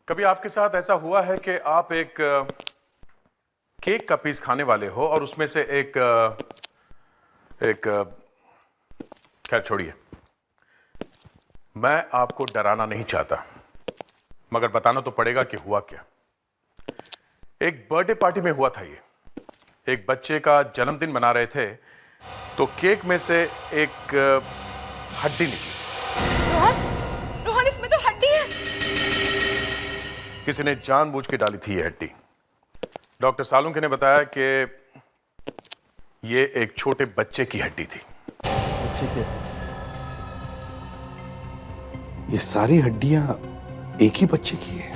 कभी आपके साथ ऐसा हुआ है कि आप एक केक का पीस खाने वाले हो और उसमें से खैर छोड़िए, मैं आपको डराना नहीं चाहता, मगर बताना तो पड़ेगा कि हुआ क्या। एक बर्थडे पार्टी में हुआ था ये। एक बच्चे का जन्मदिन मना रहे थे तो केक में से एक हड्डी निकली। रोहन, रोहन इसमें तो हड्डी है। किसी ने जानबूझ के डाली थी ये हड्डी। डॉक्टर सालुंखे ने बताया कि ये एक छोटे बच्चे की हड्डी थी। बच्चे की हड्डी? ये सारी हड्डियां एक ही बच्चे की है?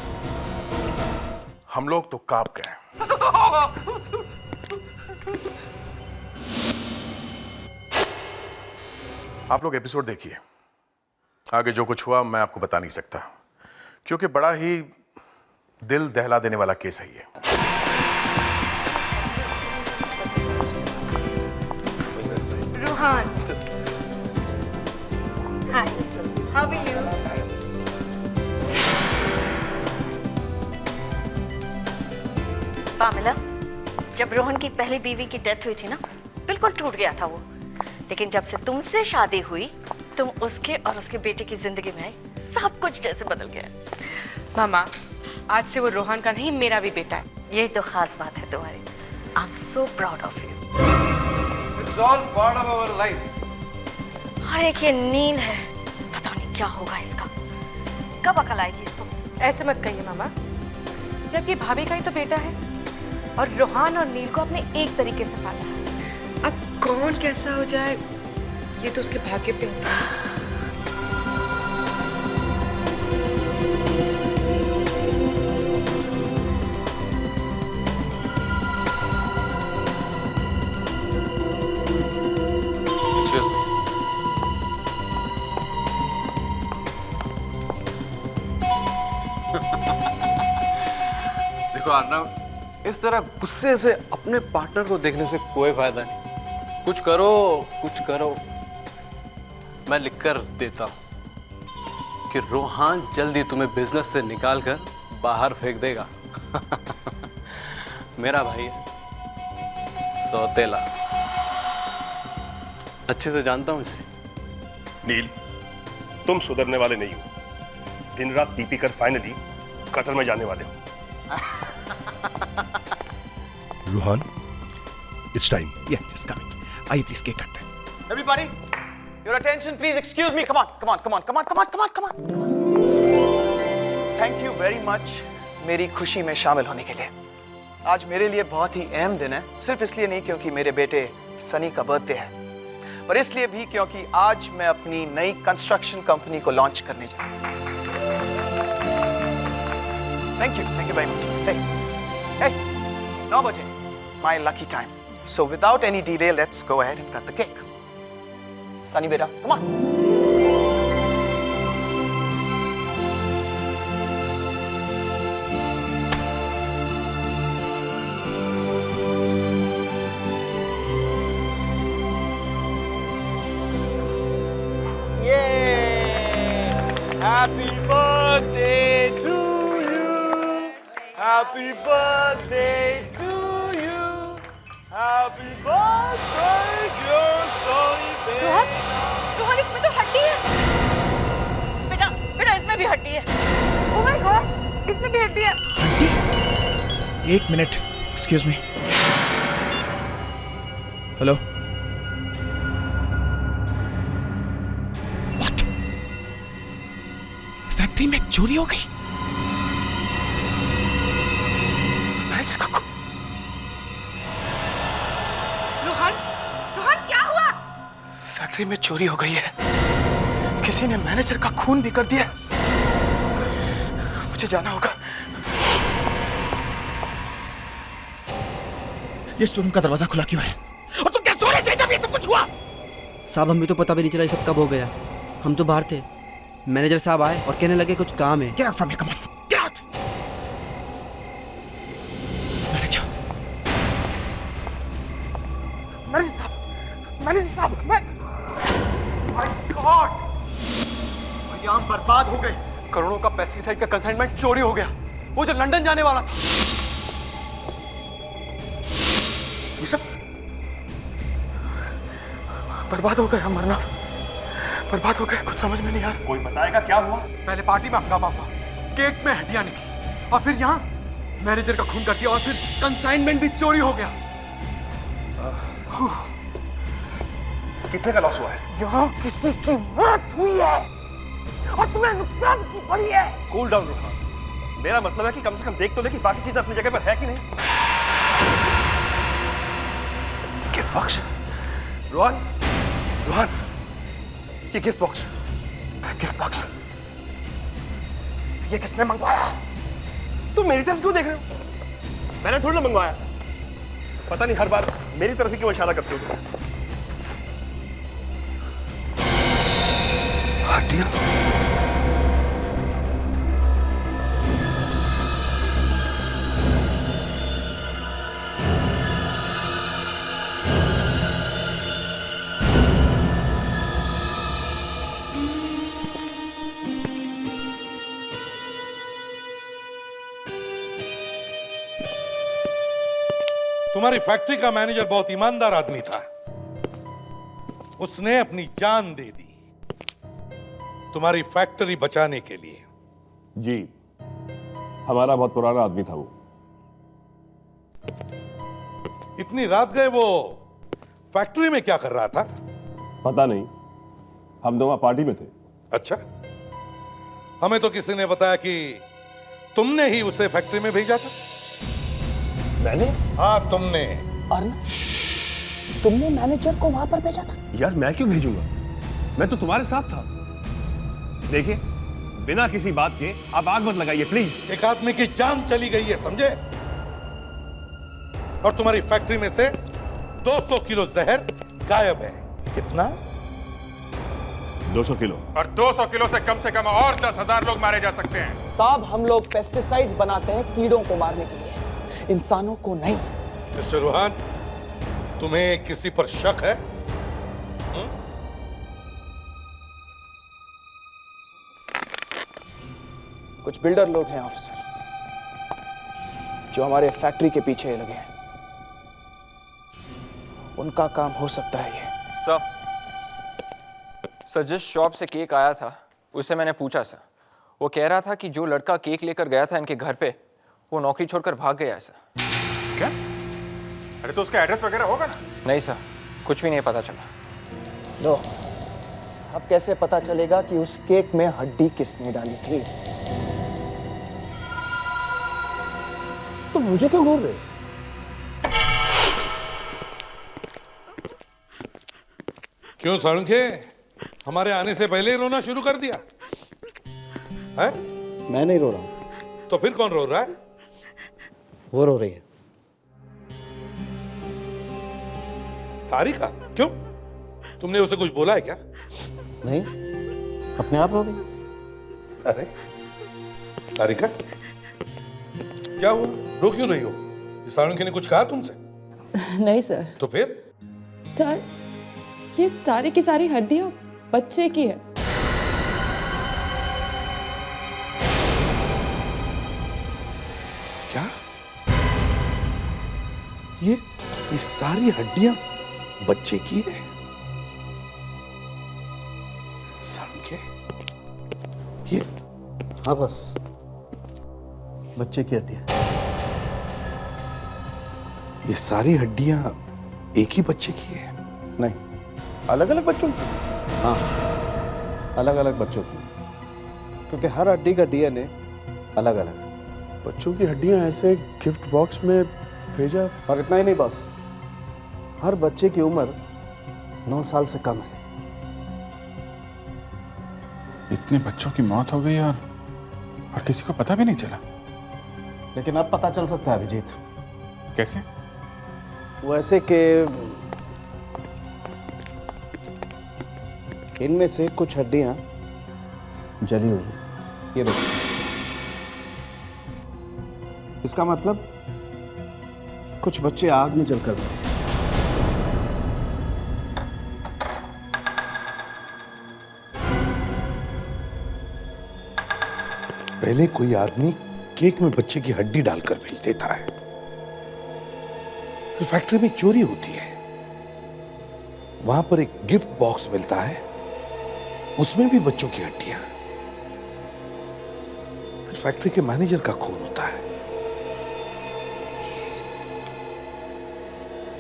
हम लोग तो कांप गए। आप लोग एपिसोड देखिए, आगे जो कुछ हुआ मैं आपको बता नहीं सकता, क्योंकि बड़ा ही दिल दहला देने वाला केस है ये। रोहन, हाय, हाउ आर यू? पामेला, जब रोहन की पहली बीवी की डेथ हुई थी ना, बिल्कुल टूट गया था वो। लेकिन जब से तुमसे शादी हुई, तुम उसके और उसके बेटे की जिंदगी में आई, सब कुछ जैसे बदल गया। मामा, आज से वो रोहन का नहीं, मेरा भी बेटा है। यही तो खास बात है तुम्हारी। I am so proud of you. It's all part of our life. और एक ये नील है, पता नहीं क्या होगा इसका, कब अकल आएगी इसको। ऐसे मत कहिए मामा, ये आपकी भाभी का ही तो बेटा है और रोहन और नील को अपने एक तरीके से पाला है। अब कौन कैसा हो जाए ये तो उसके भाग्य पे होता है। देखो अर्नव, इस तरह गुस्से से अपने पार्टनर को देखने से कोई फायदा नहीं। कुछ करो, कुछ करो। मैं लिखकर देता हूं कि रोहन जल्दी तुम्हें बिजनेस से निकाल कर बाहर फेंक देगा। मेरा भाई है, सौतेला, अच्छे से जानता हूं इसे। नील, तुम सुधरने वाले नहीं हो। दिन रात पी कर फाइनली कतर में जाने वाले हो। Rohan, it's time. Yeah, just coming. आइए प्लीज केक काटते हैं। Everybody, your attention please. Excuse me. Come on, come on, come on, come on, come on, come on, come on, come on. Thank you very much मेरी खुशी में शामिल होने के लिए। आज मेरे लिए बहुत ही अहम दिन है, सिर्फ इसलिए नहीं क्योंकि मेरे बेटे सनी का बर्थडे है, पर इसलिए भी क्योंकि आज मैं अपनी नई कंस्ट्रक्शन कंपनी को लॉन्च करने जा रहा हूं। Thank you very much. Hey 9 बजे, my lucky time. So without any delay, let's go ahead and cut the cake. Sunny beta, come on. Yay! Happy birthday to you. Happy birthday to you. Happy birthday, dear Sonny baby. Rohan, Rohan इसमें तो हड्डी है। बेटा, बेटा इसमें भी हड्डी है। ओह माय गॉड, इसमें भी हड्डी है। हड्डी? एक minute, excuse me. Hello? What? Factory में चोरी हो गई? मैनेजर का खून। रोहन, रोहन क्या हुआ? फैक्ट्री में चोरी हो गई है। किसी ने मैनेजर का खून भी कर दिया। मुझे जाना होगा। ये स्टोर का दरवाजा खुला क्यों है? और तुम क्या सो रहे थे जब ये सब कुछ हुआ? साहब हमें तो पता भी नहीं चला ये सब कब हो गया। हम तो बाहर थे, मैनेजर साहब आए और कहने लगे कुछ काम है। Get out from here, come on. Get out. Manager my God, यहाँ बर्बाद हो गए। करोड़ों का पेस्टिसाइड का कंसाइनमेंट चोरी हो गया, वो जो लंदन जाने वाला था। ये सब बर्बाद हो गया, मरना बर्बाद हो गया, कुछ समझ में नहीं आ रहा। कोई बताएगा क्या हुआ? पहले पार्टी में हंगामा हुआ, केक में हड्डियां निकली, और फिर यहाँ मैनेजर का खून कर दिया, और फिर कंसाइनमेंट भी चोरी हो गया। कितने का लॉस हुआ है? यहाँ किसी की मौत हुई है और तुम्हें नुकसान की पड़ी है। कूल डाउन रोहन, मेरा मतलब है कि कम से कम देख तो ले कि बाकी चीजें अपनी जगह पर है कि नहीं। गिफ्ट बॉक्स, रोहन, रोहन, ये गिफ्ट बॉक्स, गिफ्ट बॉक्स ये किसने मंगवाया? तुम मेरी तरफ क्यों देख रहे हो? मैंने थोड़ी ना मंगवाया। पता नहीं हर बार मेरी तरफ ही क्यों इशारा करते हो? हड्डियां? तुम्हारी फैक्ट्री का मैनेजर बहुत ईमानदार आदमी था। उसने अपनी जान दे दी तुम्हारी फैक्ट्री बचाने के लिए। जी, हमारा बहुत पुराना आदमी था वो। इतनी रात गए वो फैक्ट्री में क्या कर रहा था? पता नहीं, हम तो वहां पार्टी में थे। अच्छा, हमें तो किसी ने बताया कि तुमने ही उसे फैक्ट्री में भेजा था। मैंने? हाँ, तुमने। अर्न, तुमने मैनेजर को वहां पर भेजा था? यार मैं क्यों भेजूंगा, मैं तो तुम्हारे साथ था। देखिए, बिना किसी बात के आप आग मत लगाइए प्लीज। एक आदमी की जान चली गई है, समझे? और तुम्हारी फैक्ट्री में से 200 किलो जहर गायब है। कितना? 200 किलो। और 200 किलो से कम और 10,000 लोग मारे जा सकते हैं। साहब, हम लोग पेस्टिसाइड्स बनाते हैं कीड़ों को मारने के लिए, इंसानों को नहीं। मिस्टर रोहन, तुम्हें किसी पर शक है? कुछ बिल्डर लोग हैं ऑफिसर, जो हमारे फैक्ट्री के पीछे लगे हैं। उनका काम हो सकता है ये। सर जिस शॉप से केक आया था उससे मैंने पूछा सर, वो कह रहा था कि जो लड़का केक लेकर गया था इनके घर पे वो नौकरी छोड़कर भाग गया है सर। क्या? अरे तो उसका एड्रेस वगैरह होगा ना? नहीं सर, कुछ भी नहीं पता चला। लो, अब कैसे पता चलेगा कि उस केक में हड्डी किसने डाली थी? तो मुझे क्यों घूर रहे हो? क्यों साळुंखे, हमारे आने से पहले ही रोना शुरू कर दिया है? मैं नहीं रो रहा हूं। तो फिर कौन रो रहा है? वो रो रही है। तारिका? क्यों, तुमने उसे कुछ बोला है क्या? नहीं, अपने आप रो गई। अरे तारिका, क्या हुआ, रो क्यों रही हो? साळुंखे ने कुछ कहा तुमसे? नहीं सर। तो फिर? सर, ये सारी की सारी हड्डियां बच्चे की है। क्या? ये सारी हड्डियां बच्चे की है? साळुंखे, ये? हाँ बस, बच्चे की हड्डियां। ये सारी हड्डियां एक ही बच्चे की है? नहीं, अलग अलग बच्चों की। हाँ, अलग अलग बच्चों की, क्योंकि हर हड्डी का डीएनए अलग अलग है। बच्चों की हड्डियां ऐसे गिफ्ट बॉक्स में भेजा? और इतना ही नहीं बस, हर बच्चे की उम्र 9 साल से कम है। इतने बच्चों की मौत हो गई और किसी को पता भी नहीं चला। लेकिन अब पता चल सकता है अभिजीत। कैसे? वो ऐसे कि इनमें से कुछ हड्डियां जली हुई हैं। ये देखो, इसका मतलब कुछ बच्चे आग में जलकर मरे। पहले कोई आदमी केक में बच्चे की हड्डी डालकर भेज देता है, फिर फैक्ट्री में चोरी होती है, वहां पर एक गिफ्ट बॉक्स मिलता है, उसमें भी बच्चों की हड्डियां, फिर फैक्ट्री के मैनेजर का खून होता है।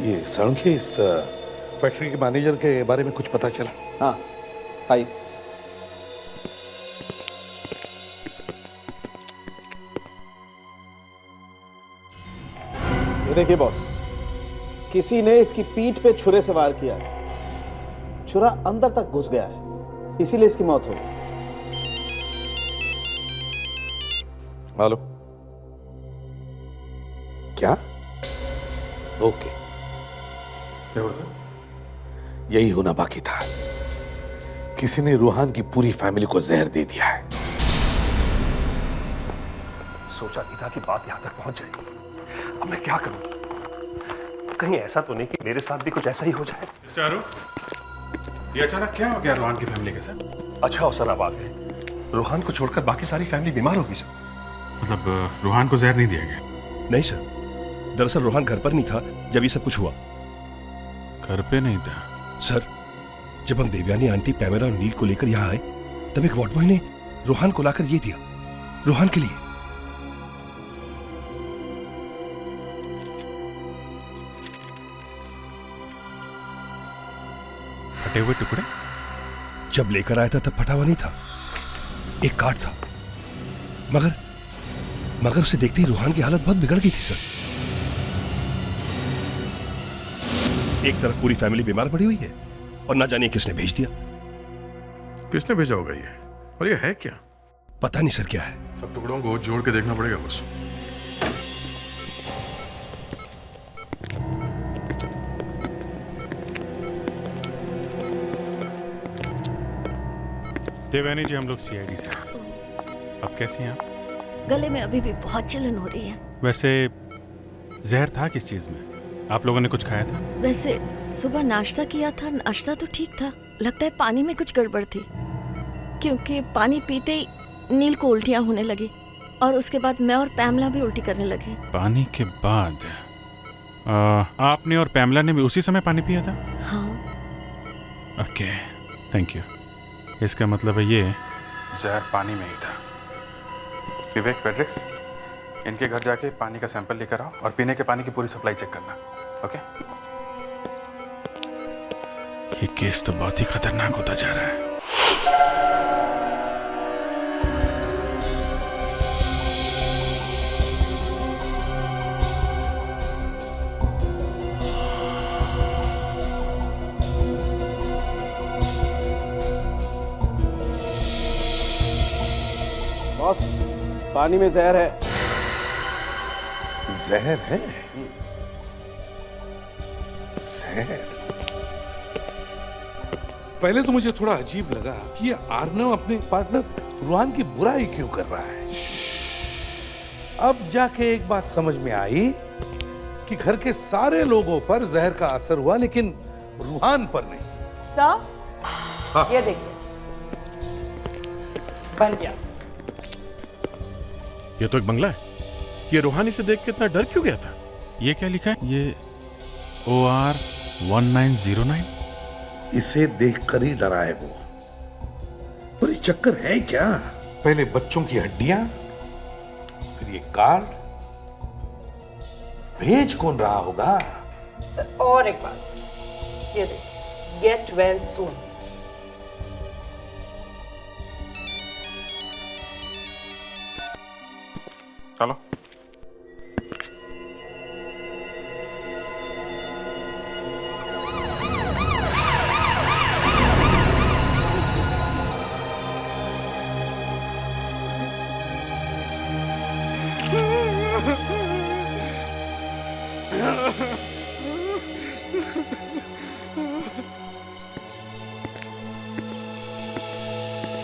ये सड़के इस फैक्ट्री के मैनेजर के बारे में कुछ पता चला? हाँ, आइए। ये देखिए बॉस, किसी ने इसकी पीठ पे छुरे से वार किया है। छुरा अंदर तक घुस गया है, इसीलिए इसकी मौत हो गई। हेलो, क्या? ओके, क्या हुआ सर? यही होना बाकी था। किसी ने रूहान की पूरी फैमिली को जहर दे दिया है। सोचा नहीं था कि बात यहां तक पहुंच जाएगी। अब मैं क्या करूं? कहीं ऐसा तो नहीं कि मेरे साथ भी कुछ ऐसा ही हो जाए। चारू, ये अचानक क्या हो गया रूहान की फैमिली के साथ? अच्छा हो सर, आप आ गए। रूहान को छोड़कर बाकी सारी फैमिली बीमार होगी सर। मतलब रूहान को जहर नहीं दिया गया? नहीं सर, दरअसल रूहान घर पर नहीं था जब ये सब कुछ हुआ। घर पे नहीं था? सर, जब हम देवयानी आंटी, पैमेला और नील को लेकर यहाँ आए, तब एक वार्ड बॉय ने रूहान को लाकर ये दिया, रूहान के लिए। फटे हुए टुकड़े? जब लेकर आया था तब फटा हुआ नहीं था, एक कार्ड था, मगर उसे देखते ही रूहान की हालत बहुत बिगड़ गई थी सर। एक तरफ पूरी फैमिली बीमार पड़ी हुई है और ना जानिए किसने भेज दिया। किसने भेजा होगा ये? और ये है क्या? पता नहीं सर क्या है। सब टुकड़ों को जोड़ के देखना पड़ेगा बस। देवयानी जी, हम लोग सीआईडी से। अब कैसी हैं आप? गले में अभी भी बहुत जलन हो रही है। वैसे जहर था किस चीज में? आप लोगों ने कुछ खाया था? वैसे सुबह नाश्ता किया था, नाश्ता तो ठीक था, लगता है पानी में कुछ गड़बड़ थी, क्योंकि पानी पीते ही नील को उल्टियां होने लगी और उसके बाद मैं और पैमला भी उल्टी करने लगे। पानी के बाद आपने और पैमला ने भी उसी समय पानी पिया था? हाँ। Okay, thank you. इसका मतलब है ये जहर पानी में ही था। विवेक, पेड्रिक्स, इनके घर जाके पानी का सैंपल लेकर आओ और पीने के पानी की पूरी सप्लाई चेक करना। ओके? ये केस तो बहुत ही खतरनाक होता जा रहा है। बॉस, पानी में जहर है। जहर है? जहर? पहले तो मुझे थोड़ा अजीब लगा कि ये आर्नव अपने पार्टनर रूहान की बुराई क्यों कर रहा है। अब जाके एक बात समझ में आई कि घर के सारे लोगों पर जहर का असर हुआ, लेकिन रूहान पर नहीं। सर, हाँ। ये देखिए, बन गया। ये तो एक बंगला है। ये रूहानी से देख के इतना डर क्यों गया था? ये क्या लिखा है? ये OR 1909? इसे देखकर ही डरा है वो। पर ये चक्कर है क्या? पहले बच्चों की हड्डियां, फिर ये कार्ड। भेज कौन रहा होगा? सर, और एक बात, ये देखिए, गेट वेल सून। चलो।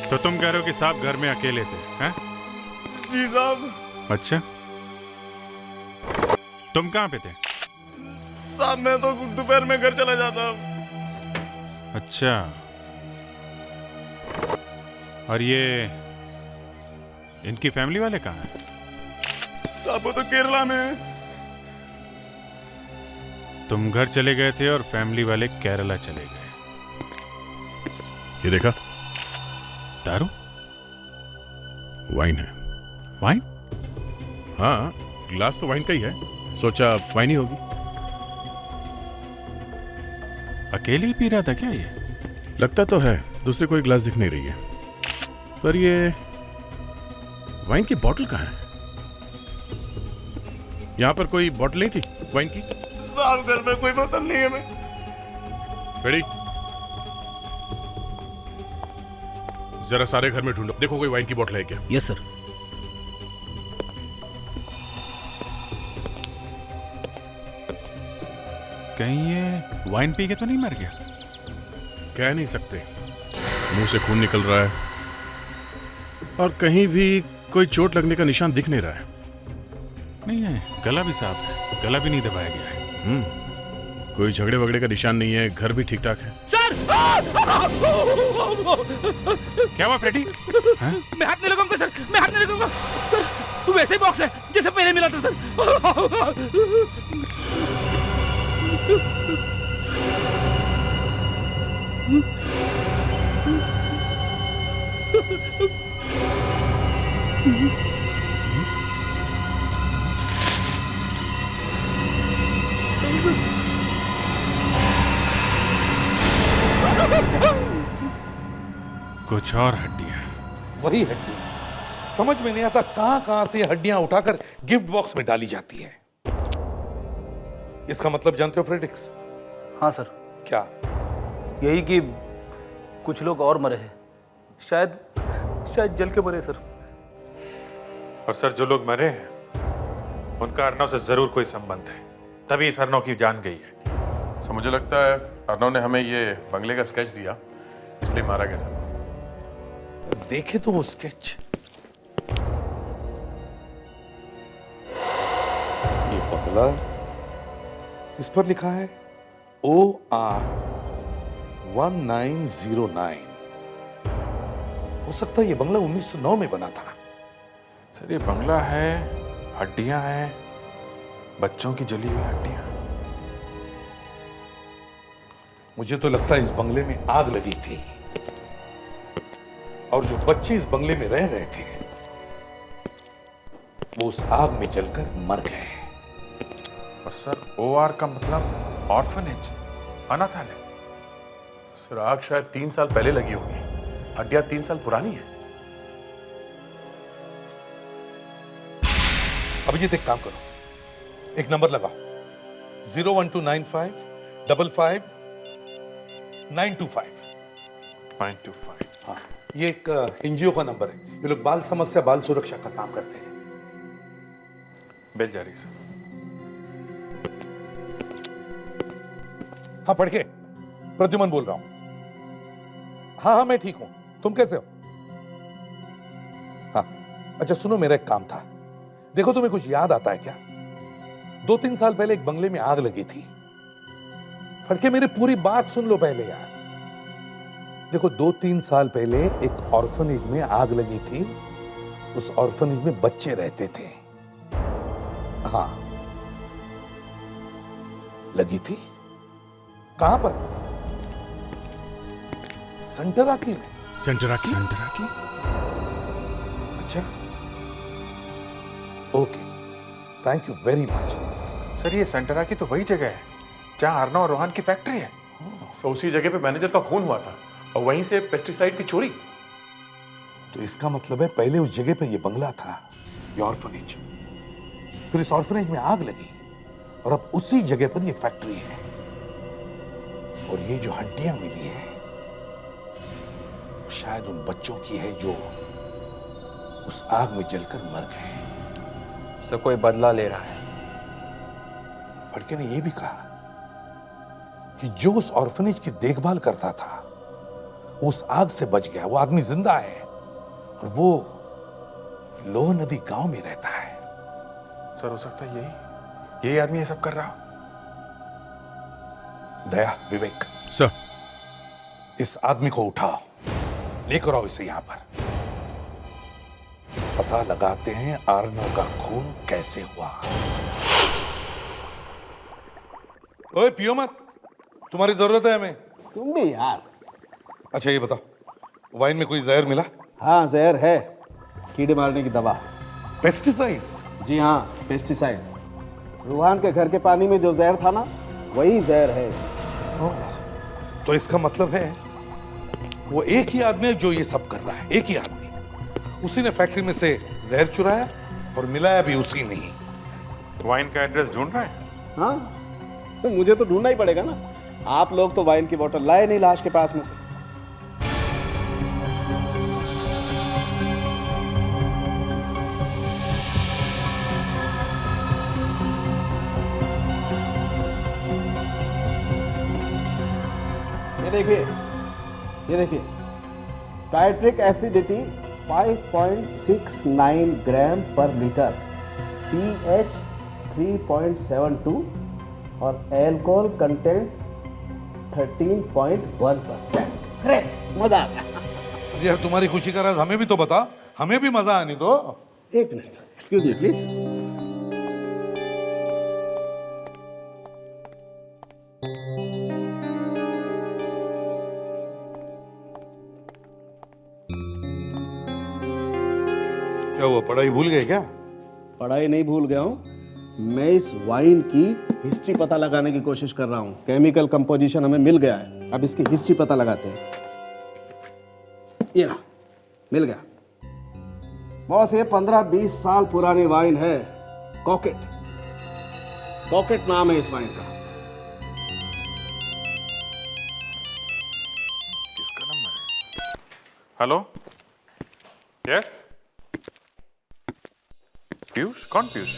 तो तुम कह रहे हो कि साहब घर में अकेले थे, हैं? जी साहब। अच्छा, तुम कहाँ पे थे? साहब मैं तो दोपहर में घर चला जाता हूँ। अच्छा, और ये इनकी फैमिली वाले कहाँ हैं? साहब वो तो केरला में है। तुम घर चले गए थे और फैमिली वाले केरला चले गए। ये देखा, दारू? वाइन है। वाइन? हाँ, ग्लास तो वाइन का ही है, सोचा वाइन ही होगी। अकेले ही पी रहा था क्या ये? लगता तो है, दूसरे कोई ग्लास दिख नहीं रही है। पर ये वाइन की बोतल कहाँ है? यहाँ पर कोई बोतल नहीं थी वाइन की? साहब घर में कोई बोतल नहीं है। मैं रेडी, जरा सारे घर में ढूंढो, देखो कोई वाइन की बोतल है क्या। Yes sir. कहीं ये वाइन पी के तो नहीं मर गया? कह नहीं सकते, मुंह से खून निकल रहा है और कहीं भी कोई चोट लगने का निशान दिख नहीं रहा है। नहीं है, गला भी साफ है, गला भी नहीं दबाया गया है। कोई झगड़े वगड़े का निशान नहीं है, घर भी ठीक ठाक है। सर! क्या हुआ फ्रेडी? मैं हाथ नहीं लगाऊंगा सर, मैं हाथ नहीं लगाऊंगा सर। वैसे ही बॉक्स है जैसे पहले मिला था सर। कुछ और हड्डियां। वही हड्डियां, समझ में नहीं आता कहां कहां से हड्डियां उठाकर गिफ्ट बॉक्स में डाली जाती है। इसका मतलब जानते हो फ्रेडिक्स? हाँ सर। क्या? यही कि कुछ लोग और मरे हैं, शायद जल के मरे सर। और सर जो लोग मरे हैं उनका अर्नव से जरूर कोई संबंध है, तभी इस अर्नव की जान गई है। सर मुझे लगता है अर्नव ने हमें ये बंगले का स्केच दिया, इसलिए मारा गया सर। देखे तो वो स्केच, ये बंगला, इस पर लिखा है OR 1909। हो सकता है ये बंगला 1909 में बना था। सर ये बंगला है, हड्डियां हैं, बच्चों की जली हुई हड्डियां। मुझे तो लगता है इस बंगले में आग लगी थी और जो बच्चे इस बंगले में रह रहे थे वो उस आग में जलकर मर गए। और सर OR का मतलब ऑर्फनेज, अनाथालय। सर आग शायद 3 साल पहले लगी होगी, हड्डियां 3 साल पुरानी है। अभिजीत एक काम करो, एक नंबर लगाओ 01295 55 925। 925। हाँ, ये एक NGO का नंबर है। ये लोग बाल समस्या बाल सुरक्षा का काम करते हैं। बेल जारी सर। हाँ पढ़ के। प्रद्युमन बोल रहा हूं। हाँ मैं ठीक हूं, तुम कैसे हो? हाँ अच्छा सुनो, मेरा एक काम था। देखो तुम्हें कुछ याद आता है क्या? 2-3 साल पहले एक बंगले में आग लगी थी। फड़के मेरी पूरी बात सुन लो पहले यार। देखो 2-3 साल पहले एक ऑर्फनेज में आग लगी थी। उस ऑर्फनेज में बच्चे रहते थे। हाँ लगी थी। कहां पर? सेंटराकी में। सेंटराकी? सेंटराकी? अच्छा okay, thank you very much. Sir ये सेंटराकी तो वही जगह है जहां अर्नव और रोहन की फैक्ट्री है। सो उसी जगह पे मैनेजर का खून हुआ था और वहीं से पेस्टिसाइड की चोरी। तो इसका मतलब है पहले उस जगह पे ये बंगला था, ये ऑर्फनेज। फिर इस ऑर्फनेज में आग लगी और अब उसी जगह पर ये फैक्ट्री है। और ये जो हड्डियां मिली हैं शायद उन बच्चों की है जो उस आग में जलकर मर गए। सर कोई बदला ले रहा है। फड़के ने यह भी कहा कि जो उस ऑर्फनेज की देखभाल करता था वो उस आग से बच गया। वो आदमी जिंदा है और वो लोह नदी गांव में रहता है। सर हो सकता है यही आदमी ये सब कर रहा। दया, विवेक सर, इस आदमी को उठाओ, लेकर आओ इसे यहां पर। पता लगाते हैं आर्नव का खून कैसे हुआ। ओए पियो मत, तुम्हारी जरूरत है हमें। तुम भी यार। अच्छा ये बताओ, वाइन में कोई जहर मिला? हाँ जहर है, कीड़े मारने की दवा। पेस्टिसाइड्स? जी हाँ, पेस्टिसाइड। रूहान के घर के पानी में जो जहर था ना, वही जहर है। तो इसका मतलब है वो एक ही आदमी है जो ये सब कर रहा है, एक ही आदमी। उसी ने फैक्ट्री में से जहर चुराया और मिलाया भी उसी ने ही। वाइन का एड्रेस ढूंढ रहा है? हाँ, तो मुझे तो ढूंढना ही पड़ेगा ना। आप लोग तो वाइन की बोतल लाए नहीं लाश के पास में से। ये देखिए, टाइट्रिक एसिडिटी 5.69 ग्राम पर लीटर, pH 3.72 और अल्कोहल कंटेंट 13.1%। ग्रेट, मजा आ गया। यार तुम्हारी खुशी का राज हमें भी तो बता, हमें भी मजा आने दो। एक मिनट, एक्सक्यूज मी प्लीज। क्या हुआ, पढ़ाई भूल गए क्या? पढ़ाई नहीं भूल गया हूँ, मैं इस वाइन की हिस्ट्री पता लगाने की कोशिश कर रहा हूँ। केमिकल कंपोजिशन हमें मिल गया है, अब इसकी हिस्ट्री पता लगाते हैं। ये रहा, मिल गया बॉस। ये 15-20 साल पुरानी वाइन है, कॉकेट। कॉकेट नाम है इस वाइन का। किसका नंबर है? Hello, yes Piyush? कौन पीयूष?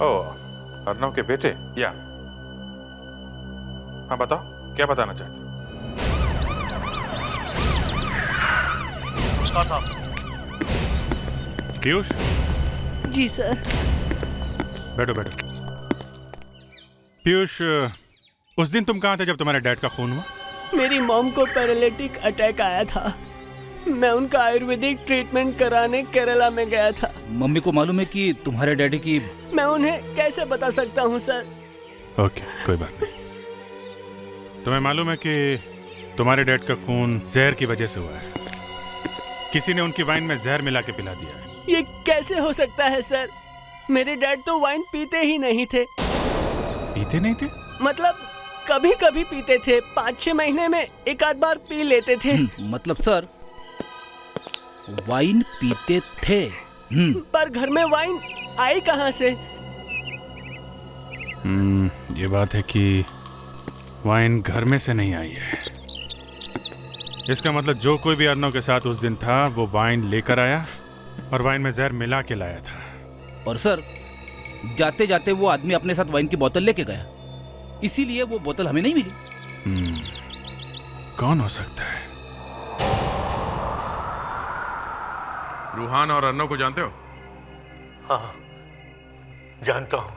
ओह, अर्नव के बेटे? या हाँ बताओ, क्या बताना चाहते हो? नमस्कार साहब। पीयूष, जी सर। बैठो बैठो। पीयूष, उस दिन तुम कहाँ थे जब तुम्हारे डैड का खून हुआ? मेरी मॉम को पैरालिटिक अटैक आया था, मैं उनका आयुर्वेदिक ट्रीटमेंट कराने केरला में गया था। मम्मी को मालूम है कि तुम्हारे डैडी की? मैं उन्हें कैसे बता सकता हूँ सर? ओके, कोई बात नहीं। तुम्हें मालूम है कि तुम्हारे डैड का खून जहर की वजह से हुआ है। किसी ने उनकी वाइन में जहर मिला के पिला दिया है। ये कैसे हो सकता है सर? मेरे डैड तो वाइन पीते ही नहीं थे। पीते नहीं थे? मतलब कभी कभी पीते थे, 5-6 महीने में एक आध बार पी लेते थे। मतलब सर वाइन पीते थे? पर घर में वाइन आई कहाँ से? ये बात है कि वाइन घर में से नहीं आई है। इसका मतलब जो कोई भी अर्नव के साथ उस दिन था वो वाइन लेकर आया और वाइन में जहर मिला के लाया था। और सर जाते जाते वो आदमी अपने साथ वाइन की बोतल लेके गया, इसीलिए वो बोतल हमें नहीं मिली। कौन हो सकता है? रूहान और अर्नव को जानते हो? हाँ जानता हूं,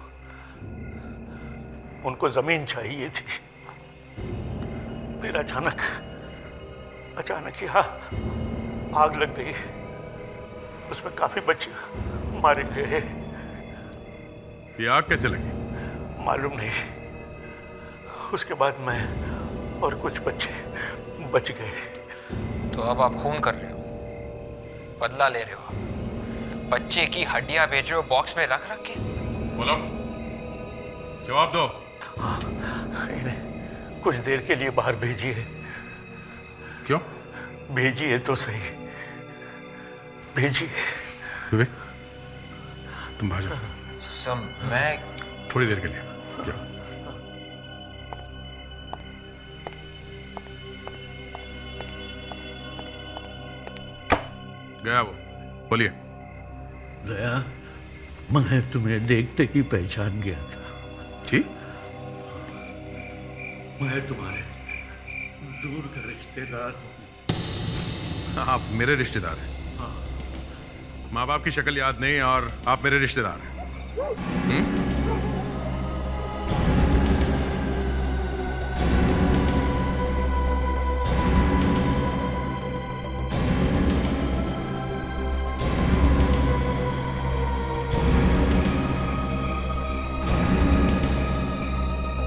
उनको जमीन चाहिए थी, फिर अचानक यहाँ आग लग गई, उसमें काफी बच्चे मारे गए। ये आग कैसे लगी? मालूम नहीं, उसके बाद मैं और कुछ बच्चे बच गए। तो अब आप खून कर रहे हो, बदला ले रहे हो, बच्चे की हड्डियां बेच रहे हो बॉक्स में रख के। बोलो, जवाब दो। हाँ, इन्हें कुछ देर के लिए बाहर भेजिए। क्यों? भेजिए तो सही, भेजिए। विवेक, तुम बाहर जाओ। मैं थोड़ी देर के लिए जाओ। गया वो, बोलिए। दया, मैं तुम्हें देखते ही पहचान गया था। जी? मैं तुम्हारे दूर का रिश्तेदार हूँ। आप मेरे रिश्तेदार हैं? हाँ। माँ बाप की शक्ल याद नहीं और आप मेरे रिश्तेदार हैं?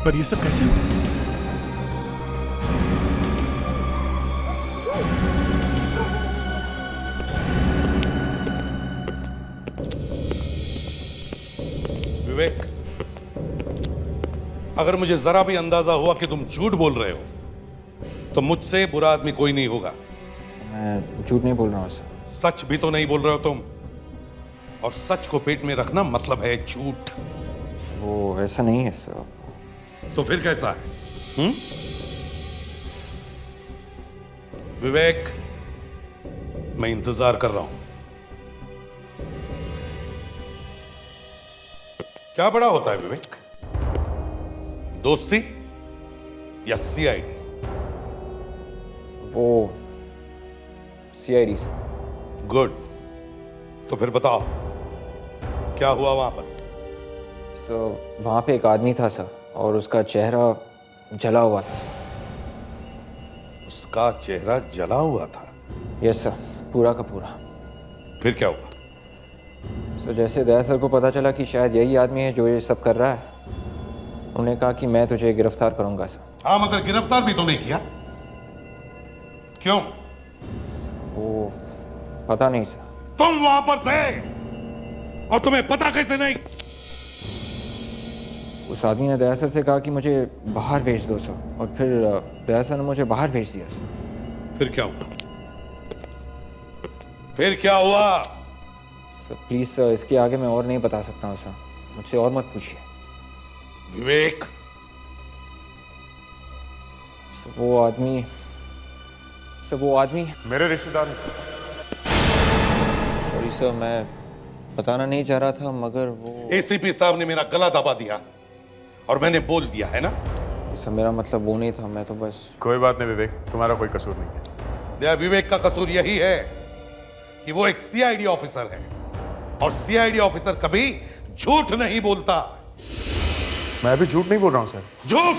पर ये सब कैसे हुआ? विवेक, अगर मुझे जरा भी अंदाजा हुआ कि तुम झूठ बोल रहे हो तो मुझसे बुरा आदमी कोई नहीं होगा। मैं झूठ नहीं बोल रहा हूँ सर। सच भी तो नहीं बोल रहे हो तुम, और सच को पेट में रखना मतलब है झूठ। वो ऐसा नहीं है सर। तो फिर कैसा है? विवेक, मैं इंतजार कर रहा हूं। क्या बड़ा होता है विवेक, दोस्ती या सीआईडी? वो सीआईडी से। गुड, तो फिर बताओ क्या हुआ वहां पर? सर वहां पे एक आदमी था सर, और उसका चेहरा जला हुआ था सर। उसका चेहरा जला हुआ था? यस सर, पूरा का पूरा। फिर क्या हुआ? सर जैसे दया सर को पता चला कि शायद यही आदमी है जो ये सब कर रहा है, उन्होंने कहा कि मैं तुझे गिरफ्तार करूंगा सर। हाँ, मगर गिरफ्तार भी तो नहीं किया, क्यों? वो पता नहीं सर। तुम वहां पर थे और तुम्हें पता कैसे नहीं? उस आदमी ने दया सर से कहा कि मुझे बाहर भेज दो सर, और फिर दया सर ने मुझे बाहर भेज दिया सर। फिर क्या हुआ? फिर क्या हुआ? सर प्लीज सर, इसके आगे मैं और नहीं बता सकता हूँ सर, मुझसे और मत पूछिए। विवेक, सर वो आदमी मेरे रिश्तेदार हैं। सॉरी सर, मैं बताना नहीं चाह रहा था, मगर वो एसीपी साहब ने मेरा गला दबा दिया और मैंने बोल दिया है ना। सर मेरा मतलब वो नहीं था, मैं तो बस। कोई बात नहीं विवेक, तुम्हारा कोई कसूर नहीं है। विवेक का कसूर यही है कि वो एक सीआईडी ऑफिसर है, और सीआईडी ऑफिसर कभी झूठ नहीं बोलता। मैं भी झूठ नहीं बोल रहा हूं सर। झूठ!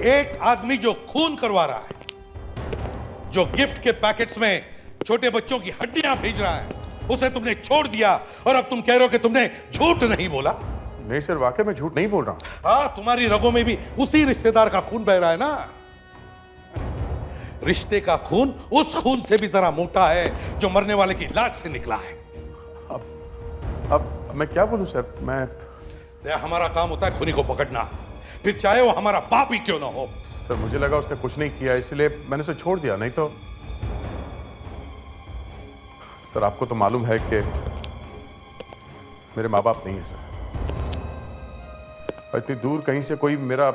एक आदमी जो खून करवा रहा है, जो गिफ्ट के पैकेट्स में छोटे बच्चों की हड्डियां भेज रहा है, उसे तुमने छोड़ दिया, और अब तुम कह रहे हो कि तुमने झूठ नहीं बोला। नहीं सर, वाकई में झूठ नहीं बोल रहा हूं। हाँ, तुम्हारी रगों में भी उसी रिश्तेदार का खून बह रहा है ना। रिश्ते का खून उस खून से भी जरा मोटा है जो मरने वाले की लाश से निकला है। अब मैं क्या बोलूं सर? मैं हमारा काम होता है खूनी को पकड़ना, फिर चाहे वो हमारा बाप ही क्यों ना हो। सर मुझे लगा उसने कुछ नहीं किया, इसलिए मैंने उसे छोड़ दिया। नहीं तो सर आपको तो मालूम है कि मेरे माँ बाप नहीं है सर, और इतनी दूर कहीं से कोई मेरा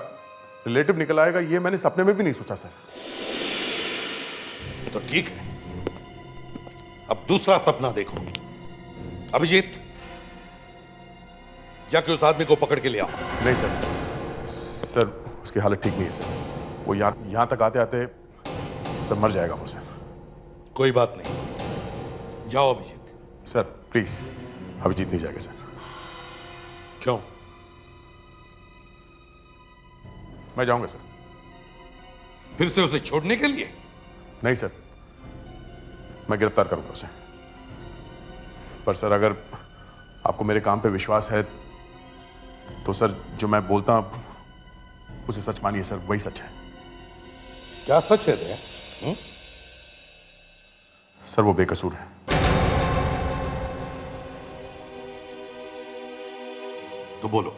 रिलेटिव निकल आएगा ये मैंने सपने में भी नहीं सोचा सर। तो ठीक है, अब दूसरा सपना देखो। अभिजीत, जाके उस आदमी को पकड़ के ले आओ। नहीं सर, उसकी हालत ठीक नहीं है सर। वो यहां तक आते आते सर मर जाएगा वो सर। कोई बात नहीं, जाओ अभिजीत। सर प्लीज, अभिजीत नहीं जाएगा सर। क्यों? मैं जाऊंगा सर। फिर से उसे छोड़ने के लिए? नहीं सर, मैं गिरफ्तार करूंगा उसे। पर सर अगर आपको मेरे काम पे विश्वास है तो सर जो मैं बोलता हूं उसे सच मानिए सर, वही सच है। क्या सच है दया? सर वो बेकसूर है। तो बोलो,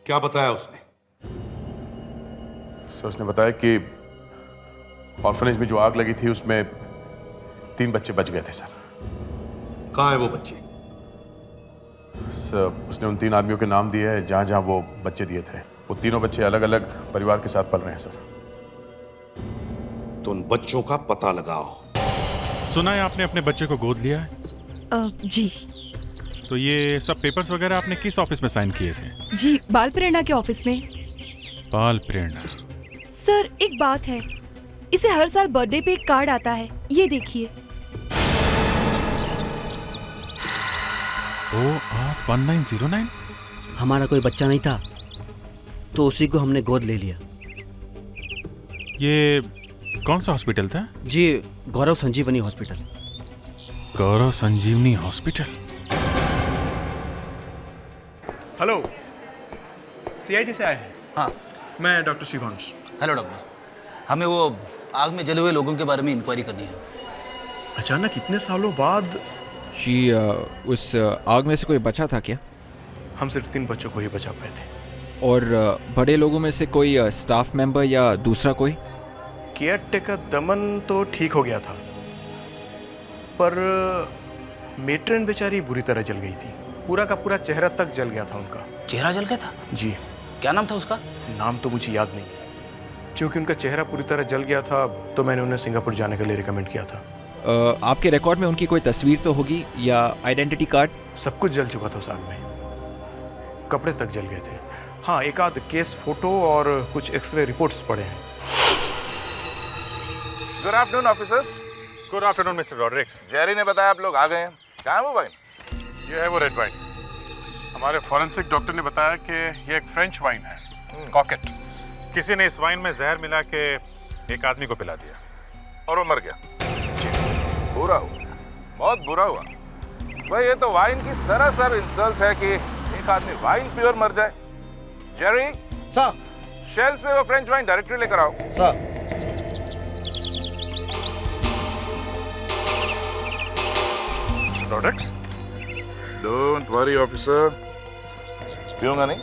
क्या बताया उसने? सर उसने बताया कि ऑर्फनेज में जो आग लगी थी उसमें 3 बच्चे बच गए थे सर। कहाँ है वो बच्चे? सर उसने उन 3 आदमियों के नाम दिए हैं जहां जहां वो बच्चे दिए थे। वो तीनों बच्चे अलग अलग परिवार के साथ पल रहे हैं सर। तो उन बच्चों का पता लगाओ। सुना है आपने अपने बच्चे को गोद लिया है? जी तो ये सब पेपर्स वगैरह आपने किस ऑफिस में साइन किए थे? जी, बाल प्रेरणा के ऑफिस में। बाल प्रेरणा। सर एक बात है, इसे हर साल बर्थडे पे एक कार्ड आता है, ये देखिए। OR1909। हमारा कोई बच्चा नहीं था तो उसी को हमने गोद ले लिया। ये कौन सा हॉस्पिटल था? जी, गौरव संजीवनी हॉस्पिटल। गौरव संजीवनी हॉस्पिटल। हेलो सीआईडी से आए हैं। हाँ, मैं डॉक्टर शिवांश। Hello doctor. हमें वो आग में जले हुए लोगों के बारे में इंक्वायरी करनी है। अचानक इतने सालों बाद जी उस आग में से कोई बचा था क्या? हम सिर्फ 3 बच्चों को ही बचा पाए थे। और बड़े लोगों में से कोई स्टाफ मेंबर या दूसरा कोई? केयर टेकर दमन तो ठीक हो गया था, पर मेट्रन बेचारी बुरी तरह जल गई थी। पूरा का पूरा चेहरा तक जल गया था उनका। चेहरा जल गया था? जी। क्या नाम था उसका? नाम तो मुझे याद नहीं, क्योंकि उनका चेहरा पूरी तरह जल गया था तो मैंने उन्हें सिंगापुर जाने के लिए रिकमेंड किया था। आपके रिकॉर्ड में उनकी कोई तस्वीर तो होगी या आइडेंटिटी कार्ड? सब कुछ जल चुका था उस आग में, कपड़े तक जल गए थे। हाँ, एक आध केस फोटो और कुछ एक्सरे रिपोर्ट्स पड़े हैं। Good afternoon officers. Good afternoon mister Rodrigues. Jerry ने बताया आप लोग आ गए हैं। कहाँ है वो वाइन? ये है वो रेड वाइन। हमारे फॉरेंसिक डॉक्टर ने बताया कि ये एक फ्रेंच वाइन है, कॉकेट। किसी ने इस वाइन में जहर मिला के एक आदमी को पिला दिया और वो मर गया। बुरा हुआ, बहुत बुरा हुआ भाई। ये तो वाइन की सरासर इंसल्ट है कि एक आदमी वाइन पी और मर जाए। जेरी सर, शेल से वो फ्रेंच वाइन डायरेक्टली लेकर आओ। Sir. Products don't worry officer, पीऊंगा नहीं।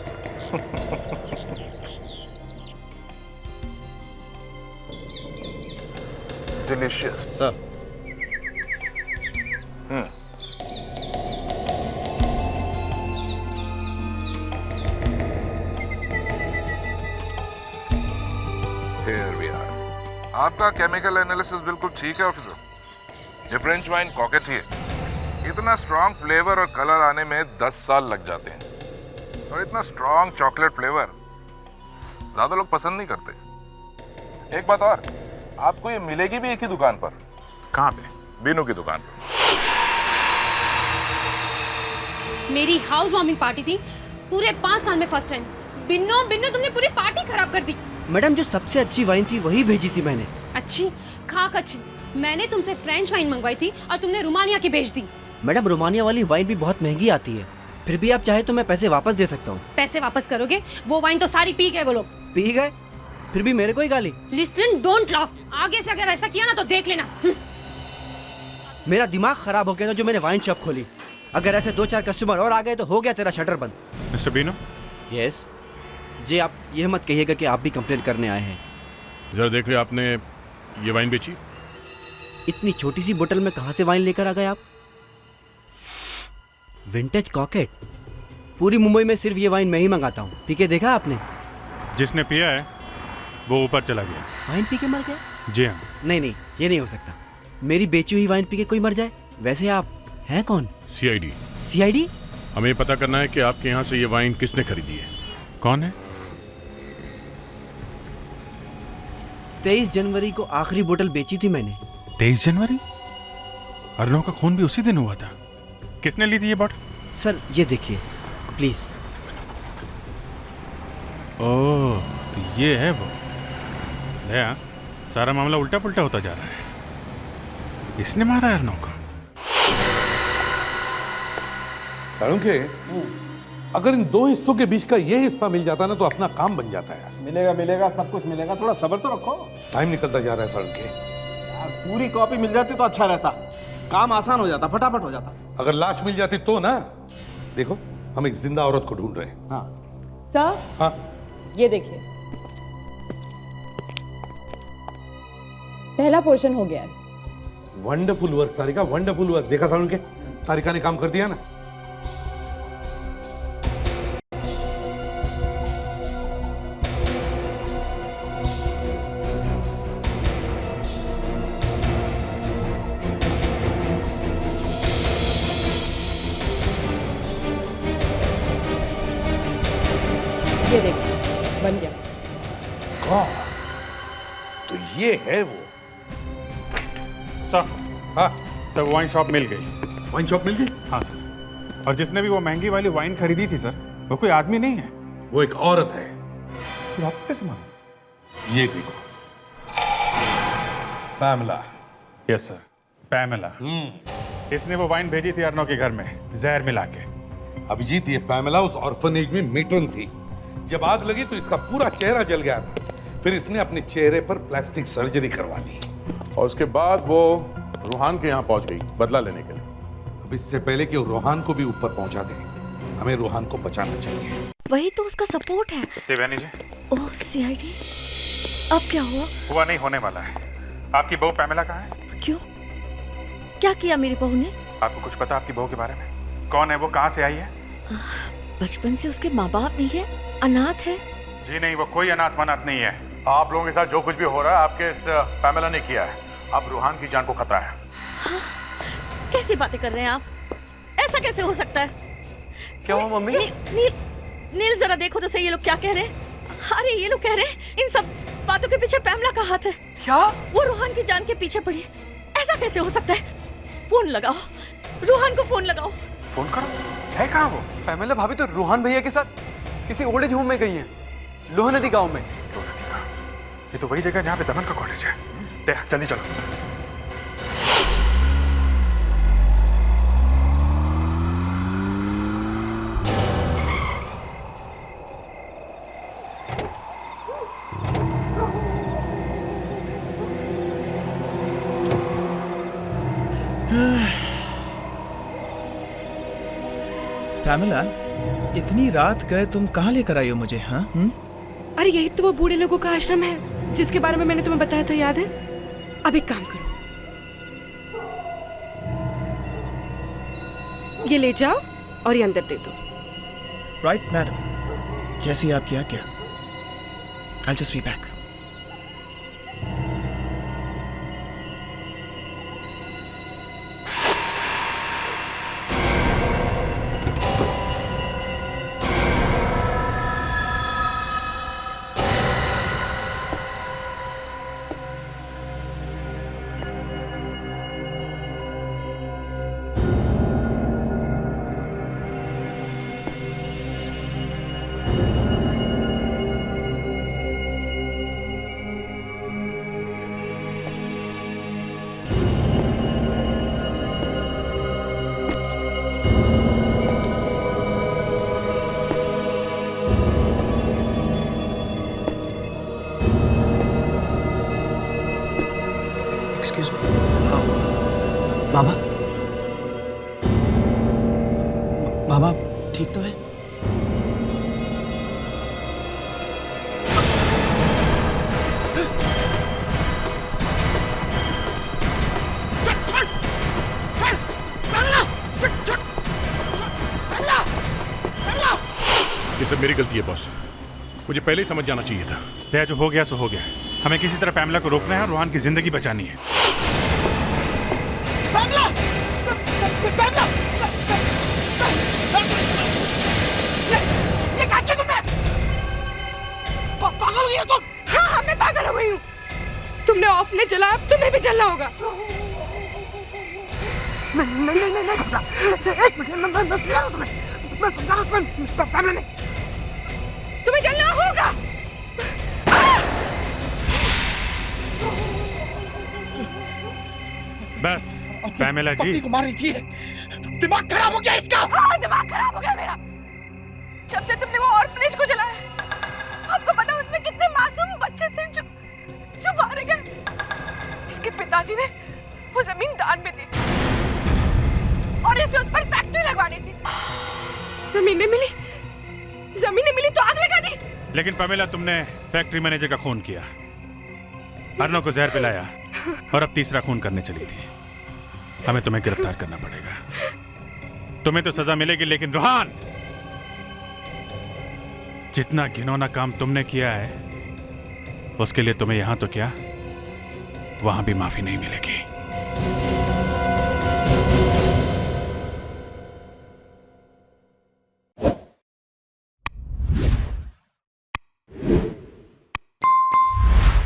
Delicious sir. Here we are. आपका केमिकल एनालिसिस बिल्कुल ठीक है ऑफिसर। ये फ्रेंच वाइन कॉकेट ही है। इतना स्ट्रॉन्ग फ्लेवर और कलर आने में 10 साल लग जाते हैं, और इतना स्ट्रॉन्ग चॉकलेट फ्लेवर ज्यादा लोग पसंद नहीं करते। एक बात और, आपको ये मिलेगी भी एक ही दुकान पर। कहाँ पे? बीनू की दुकान पर। मेरी हाउस वार्मिंग पार्टी थी, पूरे 5 साल में फर्स्ट टाइम। बिन्नो बिन्नो, तुमने पूरी पार्टी खराब कर दी। मैडम, जो सबसे अच्छी वाइन थी वही भेजी थी मैंने। अच्छी? खाक अच्छी। मैंने तुमसे फ्रेंच वाइन मंगवाई थी और तुमने रोमानिया की भेज दी। मैडम, रोमानिया वाली वाइन भी बहुत महंगी आती है। फिर भी आप चाहे तो मैं पैसे वापस दे सकता हूँ। पैसे वापस करोगे? वो वाइन तो सारी पी गए वो लोग। पी गए? फिर भी मेरे को ही गाली। Listen, don't laugh. आगे से अगर ऐसा किया ना तो देख लेना। मेरा दिमाग खराब हो गया था जो मैंने वाइन शॉप खोली। अगर ऐसे 2-4 कस्टमर और आ गए तो हो गया तेरा शटर बंद। मिस्टर बीनो। यस जी। आप ये मत कहिएगा कि आप भी कंप्लेन करने आए हैं। जरा देख लिया, आपने ये वाइन बेची? इतनी छोटी सी बोतल में कहाँ से वाइन लेकर आ गए आप? विंटेज कॉकेट। पूरी मुंबई में सिर्फ ये वाइन मैं ही मंगाता हूँ। पी के देखा आपने? जिसने पिया है वो ऊपर चला गया। वाइन पी के मर गया? जी हाँ। नहीं नहीं, ये नहीं हो सकता। मेरी बेची हुई वाइन पी के कोई मर जाए? वैसे आप हैं कौन? सीआईडी। सीआईडी? हमें पता करना है कि आपके यहाँ से ये वाइन किसने खरीदी है। कौन है? 23 जनवरी को आखिरी बोतल बेची थी मैंने। 23 जनवरी? अर्नव का खून भी उसी दिन हुआ था। किसने ली थी ये बॉटल? सर ये देखिए प्लीज। ओह, तो ये है वो। भैया, सारा मामला उल्टा पुल्टा होता जा रहा है। इसने मारा है अर्नव को। साळुंखे, अगर इन 2 हिस्सों के बीच का ये हिस्सा मिल जाता ना तो अपना काम बन जाता है। मिलेगा मिलेगा, सब कुछ मिलेगा, थोड़ा सब्र तो रखो। टाइम निकलता जा रहा है साळुंखे। यार, पूरी कॉपी मिल जाती तो अच्छा रहता, काम आसान हो जाता, फटाफट हो जाता। अगर लाश मिल जाती तो ना। देखो, हम एक जिंदा औरत को ढूंढ रहे हैं। हाँ सर। हाँ, ये देखिए, पहला पोर्शन हो गया है। वंडरफुल वर्क तारिका, वंडरफुल वर्क। देखा साळुंखे, तारिका ने काम कर दिया ना। ये देखिए, बन गया। तो ये है वो। सर। हाँ सर, वाइन शॉप मिल गई। वाइन शॉप मिल गई? हाँ सर। और जिसने भी वो महंगी वाली वाइन खरीदी थी सर, वो कोई आदमी नहीं है, वो एक औरत है। सर आपको कैसे मालूम? ये देखो, पैमला। Yes sir, Pamela. इसने वो वाइन भेजी थी अर्नव के घर में जहर मिला के। अभिजीत, ये पैमेला उस ऑर्फनेज में मेट्रन थी जब आग लगी तो इसका पूरा चेहरा जल गया था, फिर इसने अपने चेहरे पर प्लास्टिक सर्जरी करवा ली और उसके बाद वो रूहान के यहाँ पहुंच गई बदला लेने के लिए। अब इससे पहले कि वो रूहान को भी ऊपर पहुंचा दे, हमें रूहान को बचाना चाहिए। वही तो उसका सपोर्ट है। देवयानी जी, ओह सीआईडी, अब क्या हुआ? हुआ नहीं, होने वाला है। आपकी बहू पैमेला कहाँ है? क्यों, क्या किया मेरी बहू ने? आपको कुछ पता आपकी बहू के बारे में? कौन है वो, कहाँ से आई है? बचपन से उसके माँ बाप नहीं है, अनाथ है। जी नहीं, वो कोई अनाथ वनाथ नहीं है। आप लोगों के साथ जो कुछ भी हो रहा है आपके इस पैमेला ने किया है। अब रूहान की जान को खतरा है। कैसी बातें कर रहे हैं आप? ऐसा कैसे हो सकता है? क्या हुआ मम्मी? नील जरा देखो तो सही, ये लोग क्या कह रहे हैं। अरे ये लोग कह रहे हैं इन सब बातों के पीछे पैमला का हाथ है। क्या? वो रूहान की जान के पीछे पड़ी है। ऐसा कैसे हो सकता है? फोन लगाओ, रूहान को फोन लगाओ। फोन करो। है कहाँ वो? पैमेला भाभी तो रूहान भैया के साथ किसी ओल्ड एज होम में गई है, लोहा नदी गांव में। ये तो वही जगह जहाँ पे दमन का कॉलेज है। जल्दी चलो। पैमेला, इतनी रात गए तुम कहाँ लेकर आई हो मुझे? हाँ? अरे यही तो वो बूढ़े लोगों का आश्रम है जिसके बारे में मैंने तुम्हें बताया था, याद है? अब एक काम करो, ये ले जाओ और ये अंदर दे दो। राइट मैडम, जैसी आपकी आज्ञा। I'll just be back. Excuse me, बाबा, बाबा ठीक तो है? ये सब मेरी गलती है बॉस, मुझे पहले ही समझ जाना चाहिए था। दया, जो हो गया सो हो गया। हमें किसी तरह पैमला को रोकना है और रूहान की जिंदगी बचानी है। पैमला! पैमला! ये क्या किया तुमने? पागल हो गई हो तुम? हाँ, मैं पागल हो गई हूँ। तुमने ऑफ में जला, अब तुम्हें भी जलना होगा। नहीं, एक मिनट, मैं समझा रहा हूँ तुम्हें। मैं समझा रहा हूँ पैमला नहीं। तुम्हें जलना होगा। बस पैमेला जी, पति को मार रही थी, दिमाग खराब हो गया इसका। हाँ, दिमाग खराब हो गया मेरा। जब से तुमने वो ऑर्फनेज को जलाया, आपको पता उसमें कितने मासूम बच्चे थे जो मारे गए। इसके पिताजी ने वो जमीन दान में दी और इसे उस पर फैक्ट्री लगवानी थी। जमीनें मिली तो आग लगा दी। लेकिन पैमेला, तुमने फैक्ट्री मैनेजर का खून किया, अर्नो को जहर पिलाया और अब तीसरा खून करने चली थी। हमें तुम्हें गिरफ्तार करना पड़ेगा। तुम्हें तो सजा मिलेगी, लेकिन रूहान, जितना घिनौना काम तुमने किया है उसके लिए तुम्हें यहां तो क्या, वहां भी माफी नहीं मिलेगी।